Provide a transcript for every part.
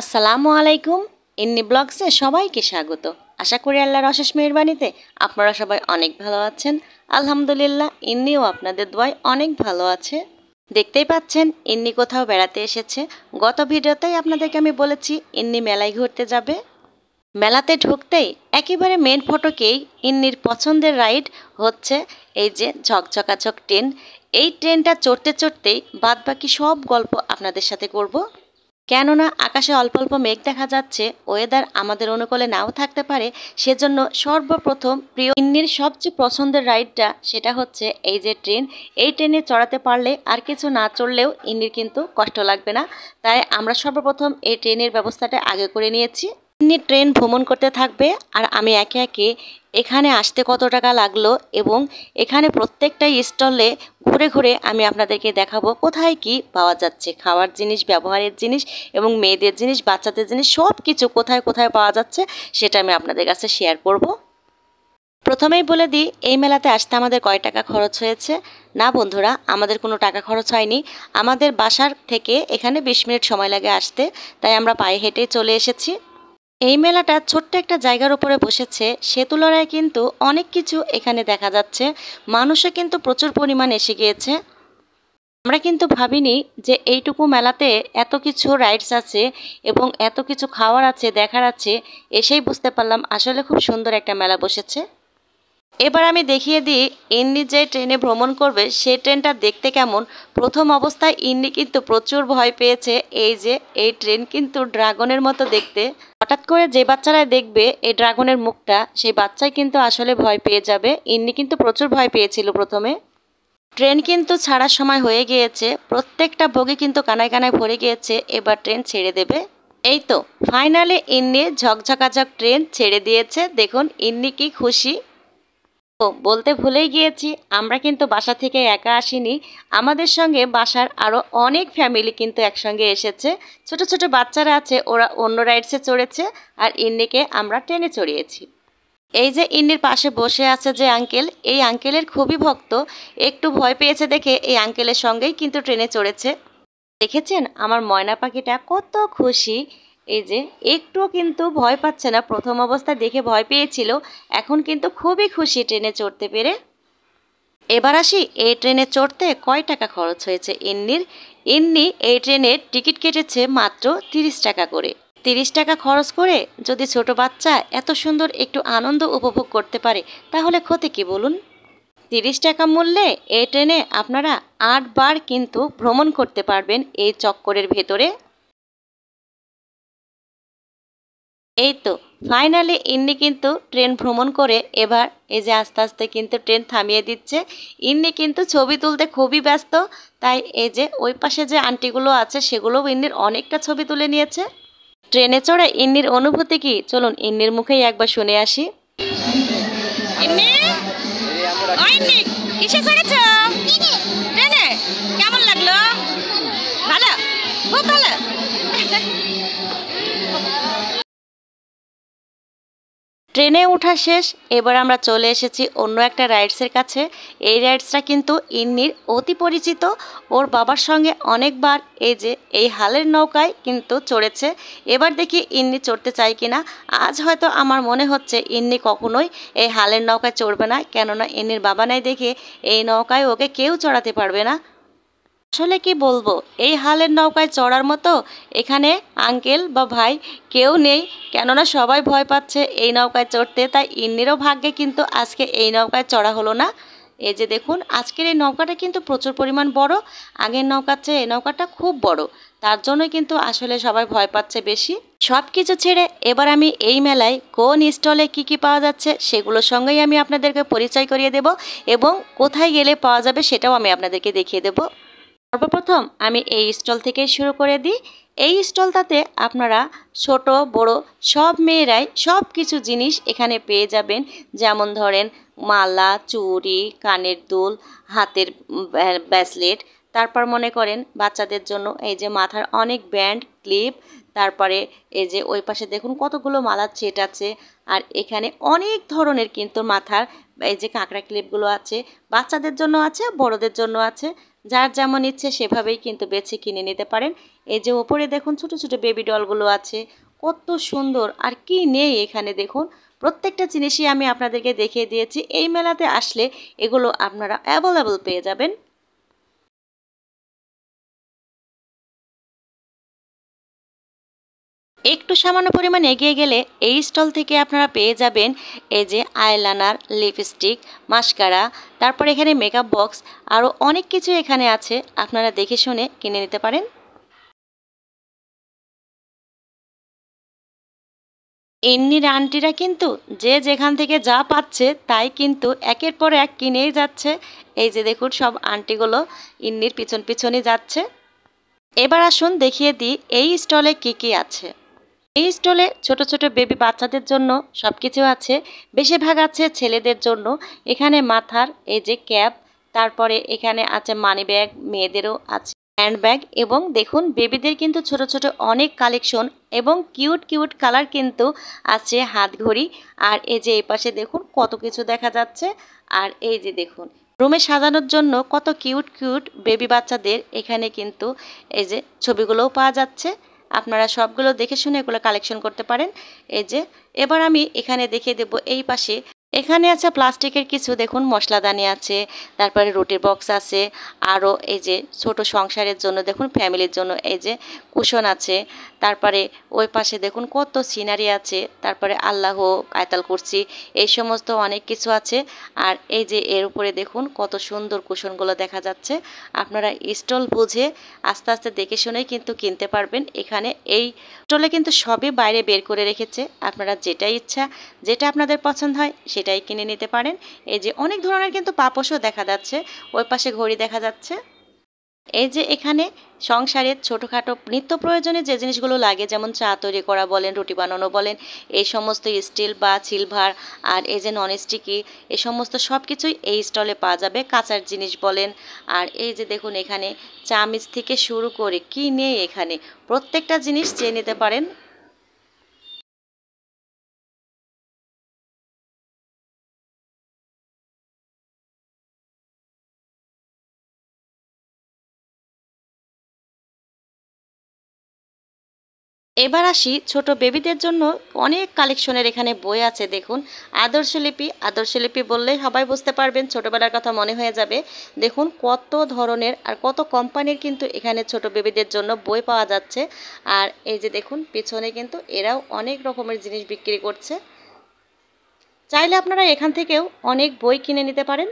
আসসালামু আলাইকুম। ইন্নি ব্লগসে সবাইকে স্বাগত। আশা করি আল্লাহর অশেষ মেহেরবানিতে আপনারা সবাই অনেক ভালো আছেন। আলহামদুলিল্লাহ, ইন্নিও আপনাদের দোয়ায় অনেক ভালো আছে। দেখতেই পাচ্ছেন ইন্নি কোথাও বেড়াতে এসেছে। গত ভিডিওতেই আপনাদেরকে আমি বলেছি ইন্নি মেলায় ঘুরতে যাবে। মেলাতে ঢুকতেই একেবারে মেন ফটকেই ইন্নির পছন্দের রাইড হচ্ছে এই যে ঝকঝকাঝক ট্রেন। এই ট্রেনটা চড়তে চড়তেই বাদবাকি সব গল্প আপনাদের সাথে করব। কেননা আকাশে অল্প অল্প মেঘ দেখা যাচ্ছে, ওয়েদার আমাদের অনুকূলে নাও থাকতে পারে। সেজন্য সর্বপ্রথম প্রিয় ইন্নির সবচেয়ে পছন্দের রাইডটা সেটা হচ্ছে এই যে ট্রেন। এই ট্রেনে চড়াতে পারলে আর কিছু না চড়লেও ইন্নির কিন্তু কষ্ট লাগবে না। তাই আমরা সর্বপ্রথম এই ট্রেনের ব্যবস্থাটা আগে করে নিয়েছি। ইন্নি ট্রেন ভ্রমণ করতে থাকবে আর আমি একে একে এখানে আসতে কত টাকা লাগলো এবং এখানে প্রত্যেকটা স্টলে ঘুরে ঘুরে আমি আপনাদেরকে দেখাবো কোথায় কি পাওয়া যাচ্ছে, খাওয়ার জিনিস, ব্যবহারের জিনিস এবং মেয়েদের জিনিস, বাচ্চাদের জিনিস, সব কিছু কোথায় কোথায় পাওয়া যাচ্ছে সেটা আমি আপনাদের কাছে শেয়ার করব। প্রথমেই বলে দিই এই মেলাতে আসতে আমাদের কয় টাকা খরচ হয়েছে। না বন্ধুরা, আমাদের কোনো টাকা খরচ হয়নি। আমাদের বাসার থেকে এখানে 20 মিনিট সময় লাগে আসতে, তাই আমরা পায়ে হেঁটেই চলে এসেছি। এই মেলাটা ছোট্ট একটা জায়গার উপরে বসেছে, সে তুলনায় কিন্তু অনেক কিছু এখানে দেখা যাচ্ছে। মানুষও কিন্তু প্রচুর পরিমাণ এসে গিয়েছে। আমরা কিন্তু ভাবিনি যে এইটুকু মেলাতে এত কিছু রাইডস আছে এবং এত কিছু খাওয়ার আছে, দেখার আছে। এসেই বুঝতে পারলাম আসলে খুব সুন্দর একটা মেলা বসেছে। এবার আমি দেখিয়ে দিই ইন্নি যে ট্রেনে ভ্রমণ করবে সেই ট্রেনটা দেখতে কেমন। প্রথম অবস্থায় ইন্নি কিন্তু প্রচুর ভয় পেয়েছে। এই যে এই ট্রেন কিন্তু ড্রাগনের মতো দেখতে। হঠাৎ করে যে বাচ্চারা দেখবে এই ড্রাগনের মুখটা, সেই বাচ্চাই কিন্তু আসলে ভয় পেয়ে যাবে। ইন্নি কিন্তু প্রচুর ভয় পেয়েছিল প্রথমে। ট্রেন কিন্তু ছাড়ার সময় হয়ে গিয়েছে, প্রত্যেকটা বগি কিন্তু কানায় কানায় ভরে গিয়েছে। এবার ট্রেন ছেড়ে দেবে। এই তো ফাইনালি ইন্নি ঝকঝকাঝক ট্রেন ছেড়ে দিয়েছে। দেখুন ইন্নি কি খুশি। ও বলতে ভুলেই গিয়েছি, আমরা কিন্তু বাসা থেকে একা আসিনি, আমাদের সঙ্গে বাসার আরও অনেক ফ্যামিলি কিন্তু একসঙ্গে এসেছে। ছোট ছোট বাচ্চারা আছে, ওরা অন্য রাইডসে চড়েছে আর ইন্নিকে আমরা ট্রেনে চড়িয়েছি। এই যে ইন্নির পাশে বসে আছে যে আঙ্কেল, এই আঙ্কেলের খুবই ভক্ত। একটু ভয় পেয়েছে দেখে এই আঙ্কেলের সঙ্গেই কিন্তু ট্রেনে চড়েছে। দেখেছেন আমার ময়না পাখিটা কত খুশি। এই যে একটুও কিন্তু ভয় পাচ্ছে না। প্রথম অবস্থায় দেখে ভয় পেয়েছিল, এখন কিন্তু খুবই খুশি ট্রেনে চড়তে পেরে। এবার আসি এই ট্রেনে চড়তে কয় টাকা খরচ হয়েছে ইন্নির। ইন্নি এই ট্রেনের টিকিট কেটেছে মাত্র 30 টাকা করে। 30 টাকা খরচ করে যদি ছোট বাচ্চা এত সুন্দর একটু আনন্দ উপভোগ করতে পারে তাহলে ক্ষতি কি বলুন। 30 টাকা মূল্যে এই ট্রেনে আপনারা 8 বার কিন্তু ভ্রমণ করতে পারবেন এই চক্করের ভেতরে। এই তো ফাইনালি ইন্নি কিন্তু ট্রেন ভ্রমণ করে এবার এই যে আস্তে আস্তে কিন্তু ট্রেন থামিয়ে দিচ্ছে। ইন্নি কিন্তু ছবি তুলতে খুবই ব্যস্ত, তাই এই যে ওই পাশে যে আন্টিগুলো আছে সেগুলোও ইন্নির অনেকটা ছবি তুলে নিয়েছে। ট্রেনে চড়ে ইন্নির অনুভূতি কি চলুন ইন্নির মুখেই একবার শুনে আসি। ইন্নি, ও ইন্নি, কিসে চড়েছ? ট্রেনে। কেমন লাগলো? ভালো, খুব ভালো। ট্রেনে ওঠা শেষ, এবার আমরা চলে এসেছি অন্য একটা রাইডসের কাছে। এই রাইডসটা কিন্তু ইন্নির অতি পরিচিত। ওর বাবার সঙ্গে অনেকবার এই যে এই হালের নৌকায় কিন্তু চড়েছে। এবার দেখি ইন্নি চড়তে চাই কিনা। আজ হয়তো আমার মনে হচ্ছে ইন্নি কখনোই এই হালের নৌকায় চড়বে না, কেননা ইন্নির বাবা নাই দেখে এই নৌকায় ওকে কেউ চড়াতে পারবে না। আসলে কি বলবো, এই হালের নৌকায় চড়ার মতো এখানে আঙ্কেল বা ভাই কেউ নেই, কেননা সবাই ভয় পাচ্ছে এই নৌকায় চড়তে। তাই ইন্নিরও ভাগ্যে কিন্তু আজকে এই নৌকায় চড়া হলো না। এই যে দেখুন আজকের এই নৌকাটা কিন্তু প্রচুর পরিমাণ বড়। আগের নৌকার চেয়ে এই নৌকাটা খুব বড়, তার জন্যই কিন্তু আসলে সবাই ভয় পাচ্ছে বেশি। সব কিছু ছেড়ে এবার আমি এই মেলায় কোন স্টলে কি কি পাওয়া যাচ্ছে সেগুলোর সঙ্গেই আমি আপনাদেরকে পরিচয় করিয়ে দেব এবং কোথায় গেলে পাওয়া যাবে সেটাও আমি আপনাদেরকে দেখিয়ে দেব। সর্বপ্রথম আমি এই স্টল থেকে শুরু করে দিই। এই স্টলটাতে আপনারা ছোট বড় সব মেয়েরাই সব কিছু জিনিস এখানে পেয়ে যাবেন। যেমন ধরেন মালা, চুড়ি, কানের দুল, হাতের ব্রেসলেট, তারপর মনে করেন বাচ্চাদের জন্য এই যে মাথার অনেক ব্যান্ড, ক্লিপ, তারপরে এই যে ওই পাশে দেখুন কতগুলো মালার সেট আছে। আর এখানে অনেক ধরনের কিন্তু মাথার এই যে কাঁকড়া ক্লিপগুলো আছে, বাচ্চাদের জন্য আছে, বড়দের জন্য আছে। যার যেমন ইচ্ছে সেভাবেই কিন্তু বেছে কিনে নিতে পারেন। এই যে ওপরে দেখুন ছোট ছোট বেবি ডলগুলো আছে, কত সুন্দর। আর কি নেই এখানে দেখুন, প্রত্যেকটা জিনিসই আমি আপনাদেরকে দেখিয়ে দিয়েছি। এই মেলাতে আসলে এগুলো আপনারা অ্যাভেলেবল পেয়ে যাবেন। একটু সামান্য পরিমাণ এগিয়ে গেলে এই স্টল থেকে আপনারা পেয়ে যাবেন এই যে আইলাইনার, লিপস্টিক, মাস্কারা, তারপর এখানে মেকআপ বক্স, আরও অনেক কিছু এখানে আছে, আপনারা দেখে শুনে কিনে নিতে পারেন। এমনির আন্টিরা কিন্তু যে যেখান থেকে যা পাচ্ছে তাই কিন্তু একের পর এক কিনেই যাচ্ছে। এই যে দেখুন সব আন্টিগুলো ইন্নির পিছন পিছনই যাচ্ছে। এবার আসুন দেখিয়ে দিই এই স্টলে কি কি আছে। এই স্টলে ছোট ছোট বেবি বাচ্চাদের জন্য সব কিছু আছে, বেশিরভাগ আছে ছেলেদের জন্য। এখানে মাথার এই যে ক্যাপ, তারপরে এখানে আছে মানি ব্যাগ, মেয়েদেরও আছে হ্যান্ডব্যাগ, এবং দেখুন বেবিদের কিন্তু ছোট ছোট অনেক কালেকশন এবং কিউট কিউট কালার কিন্তু আছে হাত ঘড়ি। আর এই যে এই পাশে দেখুন কত কিছু দেখা যাচ্ছে। আর এই যে দেখুন রুমে সাজানোর জন্য কত কিউট কিউট বেবি বাচ্চাদের এখানে কিন্তু এই যে ছবিগুলোও পাওয়া যাচ্ছে। আপনারা সবগুলো দেখে শুনে এগুলো কালেকশন করতে পারেন। এই যে এবার আমি এখানে দেখিয়ে দেব এই পাশে, এখানে আছে প্লাস্টিকের কিছু দেখুন মশলাদানি আছে, তারপরে রুটির বক্স আছে, আরও এই যে ছোট সংসারের জন্য দেখুন ফ্যামিলির জন্য এই যে কুশন আছে। তারপরে ওই পাশে দেখুন কত সিনারি আছে, তারপরে আল্লাহ, আয়তাল কুরসি, এই সমস্ত অনেক কিছু আছে। আর এই যে এর উপরে দেখুন কত সুন্দর কুশনগুলো দেখা যাচ্ছে। আপনারা স্টল বুঝে আস্তে আস্তে দেখে শুনেই কিন্তু কিনতে পারবেন। এখানে এই স্টলে কিন্তু সবই বাইরে বের করে রেখেছে, আপনারা যেটা ইচ্ছা যেটা আপনাদের পছন্দ হয় সেটাই কিনে নিতে পারেন। এই যে অনেক ধরনের কিন্তু পাপোশও দেখা যাচ্ছে, ওই পাশে ঘড়ি দেখা যাচ্ছে। এই যে এখানে সংসারের ছোটোখাটো নিত্য প্রয়োজনে যে জিনিসগুলো লাগে, যেমন চা তৈরি করা বলেন, রুটি বানানো বলেন, এই সমস্ত স্টিল বা সিলভার, আর এই যে নন স্টিকি, এই সমস্ত সব কিছুই এই স্টলে পাওয়া যাবে। কাঁচার জিনিস বলেন, আর এই যে দেখুন এখানে চামিচ থেকে শুরু করে কি নেই এখানে, প্রত্যেকটা জিনিস চেয়ে নিতে পারেন। এবার আসি ছোট বেবিদের জন্য অনেক কালেকশনের এখানে বই আছে দেখুন। আদর্শলিপি, আদর্শলিপি বললেই সবাই বুঝতে পারবেন, ছোটবেলার কথা মনে হয়ে যাবে। দেখুন কত ধরনের আর কত কোম্পানির কিন্তু এখানে ছোট বেবিদের জন্য বই পাওয়া যাচ্ছে। আর এই যে দেখুন পিছনে কিন্তু এরাও অনেক রকমের জিনিস বিক্রি করছে, চাইলে আপনারা এখান থেকেও অনেক বই কিনে নিতে পারেন।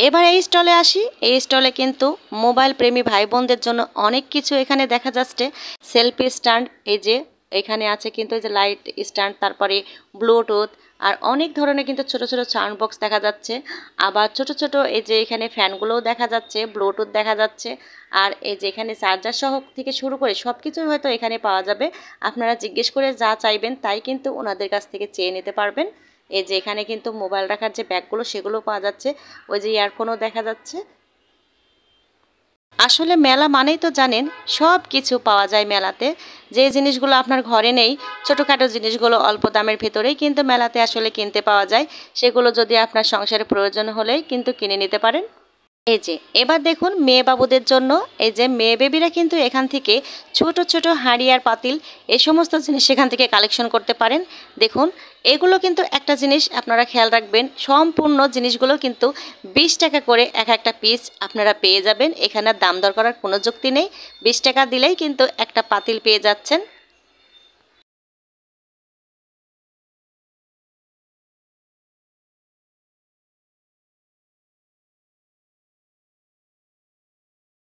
এবার এই স্টলে আসি। এই স্টলে কিন্তু মোবাইল প্রেমী ভাই বোনদের জন্য অনেক কিছু এখানে দেখা যাচ্ছে। সেলফি স্ট্যান্ড, এই যে এখানে আছে কিন্তু এই যে লাইট স্ট্যান্ড, তারপরে ব্লুটুথ, আর অনেক ধরনের কিন্তু ছোট ছোট সাউন্ড বক্স দেখা যাচ্ছে। আবার ছোট ছোট এই যে এখানে ফ্যানগুলোও দেখা যাচ্ছে, ব্লুটুথ দেখা যাচ্ছে। আর এই যে এখানে চার্জার সহ থেকে শুরু করে সব কিছুই হয়তো এখানে পাওয়া যাবে। আপনারা জিজ্ঞেস করে যা চাইবেন তাই কিন্তু ওনাদের কাছ থেকে চেয়ে নিতে পারবেন। এই যে এখানে কিন্তু মোবাইল রাখার যে ব্যাগগুলো সেগুলো পাওয়া যাচ্ছে, ওই যে ইয়ারফোনও দেখা যাচ্ছে। আসলে মেলা মানেই তো জানেন সব কিছু পাওয়া যায় মেলাতে। যে জিনিসগুলো আপনার ঘরে নেই, ছোটোখাটো জিনিসগুলো অল্প দামের ভেতরেই কিন্তু মেলাতে আসলে কিনতে পাওয়া যায়। সেগুলো যদি আপনার সংসারে প্রয়োজন হলেই কিন্তু কিনে নিতে পারেন। এই যে এবার দেখুন মেয়ে বাবুদের জন্য এই যে মেয়ে বেবিরা কিন্তু এখান থেকে ছোট ছোট হাঁড়ি আর পাতিল এই সমস্ত জিনিস এখান থেকে কালেকশন করতে পারেন। দেখুন এগুলো কিন্তু একটা জিনিস আপনারা খেয়াল রাখবেন, সম্পূর্ণ জিনিসগুলো কিন্তু 20 টাকা করে এক একটা পিস আপনারা পেয়ে যাবেন। এখানে দাম দর করার কোনো যুক্তি নেই, 20 টাকা দিলেই কিন্তু একটা পাতিল পেয়ে যাচ্ছেন।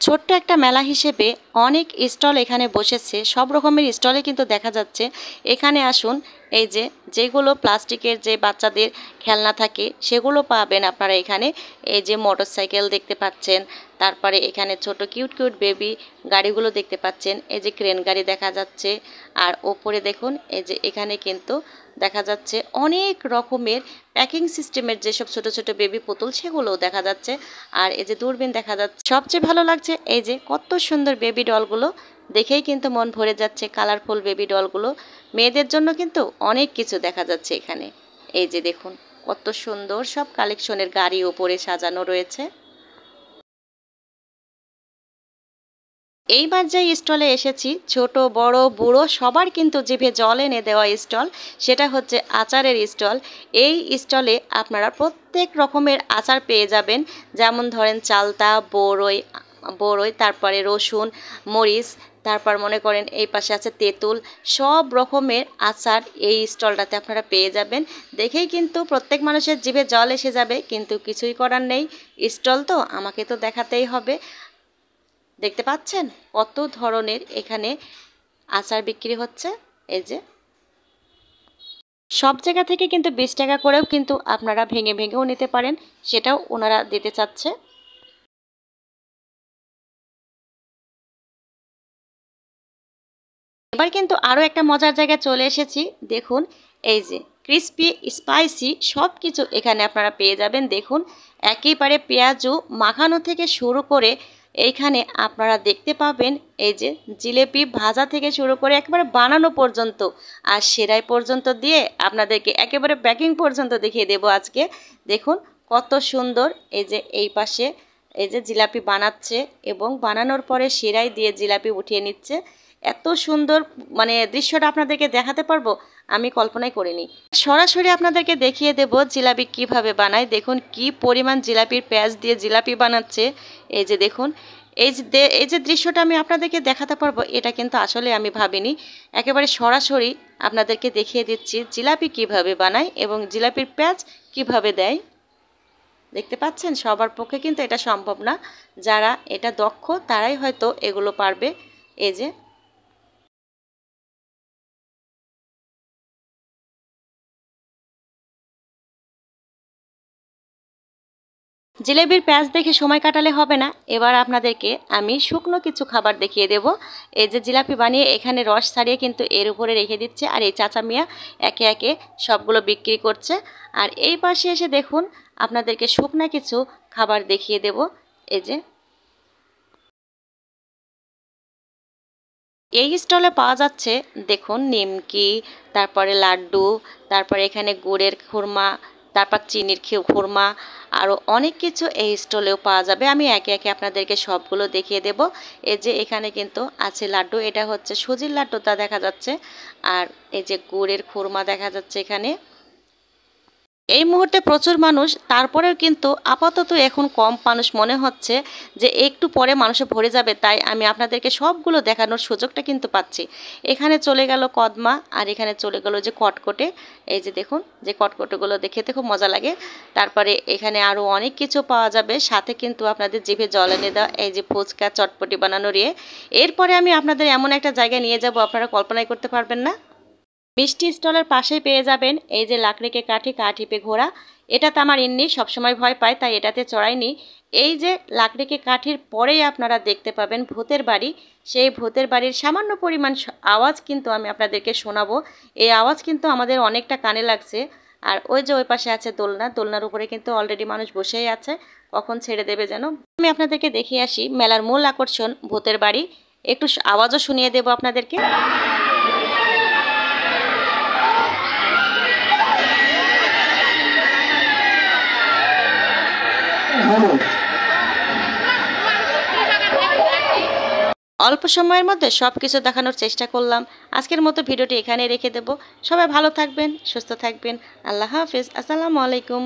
ছোট্ট একটা মেলা হিসেবে অনেক স্টল এখানে বসেছে, সব রকমের স্টলে কিন্তু দেখা যাচ্ছে। এখানে আসুন, এই যে যেগুলো প্লাস্টিকের যে বাচ্চাদের খেলনা থাকে সেগুলো পাবেন আপনারা এখানে। এই যে মোটর সাইকেল দেখতে পাচ্ছেন, তারপরে এখানে ছোট কিউট কিউট বেবি গাড়িগুলো দেখতে পাচ্ছেন, এই যে ক্রেন গাড়ি দেখা যাচ্ছে। আর ওপরে দেখুন এই যে এখানে কিন্তু দেখা যাচ্ছে অনেক রকমের প্যাকিং সিস্টেমের যেসব ছোট ছোট বেবি পুতুল সেগুলোও দেখা যাচ্ছে। আর এই যে দূরবীন দেখা যাচ্ছে। সবচেয়ে ভালো লাগছে এই যে কত সুন্দর বেবি ডলগুলো, দেখেই কিন্তু মন ভরে যাচ্ছে। কালারফুল বেবি ডলগুলো মেয়েদের জন্য কিন্তু অনেক কিছু দেখা যাচ্ছে এখানে। এই যে দেখুন কত সুন্দর সব কালেকশনের গাড়ি ওপরে সাজানো রয়েছে। এইবার যে স্টলে এসেছি, ছোট বড় বুড়ো সবার কিন্তু জিভে জল এনে দেওয়া স্টল, সেটা হচ্ছে আচারের স্টল। এই স্টলে আপনারা প্রত্যেক রকমের আচার পেয়ে যাবেন, যেমন ধরেন চালতা, বড়ই, তারপরে রসুন, মরিচ, তারপর মনে করেন এই পাশে আছে তেঁতুল, সব রকমের আচার এই স্টলটাতে আপনারা পেয়ে যাবেন। দেখেই কিন্তু প্রত্যেক মানুষের জিভে জল এসে যাবে, কিন্তু কিছুই করার নেই, স্টল তো আমাকে তো দেখাতেই হবে। দেখতে পাচ্ছেন কত ধরনের এখানে আচার বিক্রি হচ্ছে। এই যে সব জায়গা থেকে কিন্তু 20 টাকা করেও কিন্তু আপনারা ভেঙে ভেঙেও নিতে পারেন, সেটাও ওনারা দিতে চাচ্ছে। এবার কিন্তু আরও একটা মজার জায়গায় চলে এসেছি। দেখুন এই যে ক্রিস্পি স্পাইসি সব কিছু এখানে আপনারা পেয়ে যাবেন। দেখুন একেবারে পেঁয়াজু মাখানো থেকে শুরু করে এইখানে আপনারা দেখতে পাবেন এই যে জিলেপি ভাজা থেকে শুরু করে একেবারে বানানো পর্যন্ত আর সেরাই পর্যন্ত দিয়ে আপনাদেরকে একেবারে প্যাকিং পর্যন্ত দেখিয়ে দেব আজকে। দেখুন কত সুন্দর, এই যে এই পাশে এই যে জিলাপি বানাচ্ছে এবং বানানোর পরে সেরাই দিয়ে জিলাপি উঠিয়ে নিচ্ছে। এত সুন্দর মানে দৃশ্যটা আপনাদেরকে দেখাতে পারবো আমি কল্পনাই করিনি। সরাসরি আপনাদেরকে দেখিয়ে দেব জিলাপি কিভাবে বানায়। দেখুন কি পরিমাণ জিলাপির পেঁয়াজ দিয়ে জিলাপি বানাচ্ছে। এই যে দেখুন এই যে দৃশ্যটা আমি আপনাদেরকে দেখাতে পারবো এটা কিন্তু আসলে আমি ভাবিনি। একেবারে সরাসরি আপনাদেরকে দেখিয়ে দিচ্ছি জিলাপি কিভাবে বানায় এবং জিলাপির পেঁয়াজ কিভাবে দেয়। দেখতে পাচ্ছেন সবার পক্ষে কিন্তু এটা সম্ভব না, যারা এটা দক্ষ তারাই হয়তো এগুলো পারবে। এই যে জিলেবির প্যাঁচ দেখে সময় কাটালে হবে না, এবার আপনাদেরকে আমি শুকনো কিছু খাবার দেখিয়ে দেব। এই যে জিলাপি বানিয়ে এখানে রস ছাড়িয়ে কিন্তু এর উপরে রেখে দিচ্ছে, আর এই চাচা মিয়া একে একে সবগুলো বিক্রি করছে। আর এই পাশে এসে দেখুন আপনাদেরকে শুকনা কিছু খাবার দেখিয়ে দেব। এই যে এই স্টলে পাওয়া যাচ্ছে দেখুন নিমকি, তারপরে লাড্ডু, তারপরে এখানে গুড়ের খুরমা, তারপর চিনির খুরমা, আরও অনেক কিছু এই স্টলেও পাওয়া যাবে। আমি একে একে আপনাদেরকে সবগুলো দেখিয়ে দেব। এই যে এখানে কিন্তু আছে লাড্ডু, এটা হচ্ছে সুজির লাড্ডুটা দেখা যাচ্ছে, আর এই যে গুড়ের খুরমা দেখা যাচ্ছে এখানে। এই মুহূর্তে প্রচুর মানুষ, তারপরেও কিন্তু আপাতত এখন কম মানুষ মনে হচ্ছে যে একটু পরে মানুষে ভরে যাবে, তাই আমি আপনাদেরকে সবগুলো দেখানোর সুযোগটা কিন্তু পাচ্ছি। এখানে চলে গেল কদমা, আর এখানে চলে গেল যে কটকটে। এই যে দেখুন যে কটকটেগুলো দেখতে খুব মজা লাগে। তারপরে এখানে আরও অনেক কিছু পাওয়া যাবে, সাথে কিন্তু আপনাদের জিভে জল এনে দেওয়া এই যে ফুচকা চটপটি বানানোর এরপরে আমি আপনাদের এমন একটা জায়গায় নিয়ে যাব আপনারা কল্পনাই করতে পারবেন না। মিষ্টি স্টলের পাশেই পেয়ে যাবেন এই যে লাকড়িকে কাঠি কাঠিপে ঘোড়া। এটাতে আমার ইন্নি সবসময় ভয় পায়, তাই এটাতে চড়াইনি। এই যে লাকড়িকে কাঠির পরেই আপনারা দেখতে পাবেন ভূতের বাড়ি। সেই ভূতের বাড়ির সামান্য পরিমাণ আওয়াজ কিন্তু আমি আপনাদেরকে শোনাবো। এই আওয়াজ কিন্তু আমাদের অনেকটা কানে লাগছে। আর ওই যে ওই পাশে আছে দোলনা, দোলনার উপরে কিন্তু অলরেডি মানুষ বসেই আছে, কখন ছেড়ে দেবে যেন। আমি আপনাদেরকে দেখিয়ে আসি মেলার মূল আকর্ষণ ভূতের বাড়ি। একটু আওয়াজও শুনিয়ে দেবো আপনাদেরকে। অল্প সময়ের মধ্যে সব কিছু দেখানোর চেষ্টা করলাম। আজকের মতো ভিডিওটি এখানে রেখে দেব। সবাই ভালো থাকবেন, সুস্থ থাকবেন। আল্লাহ হাফেজ, আসসালামু আলাইকুম।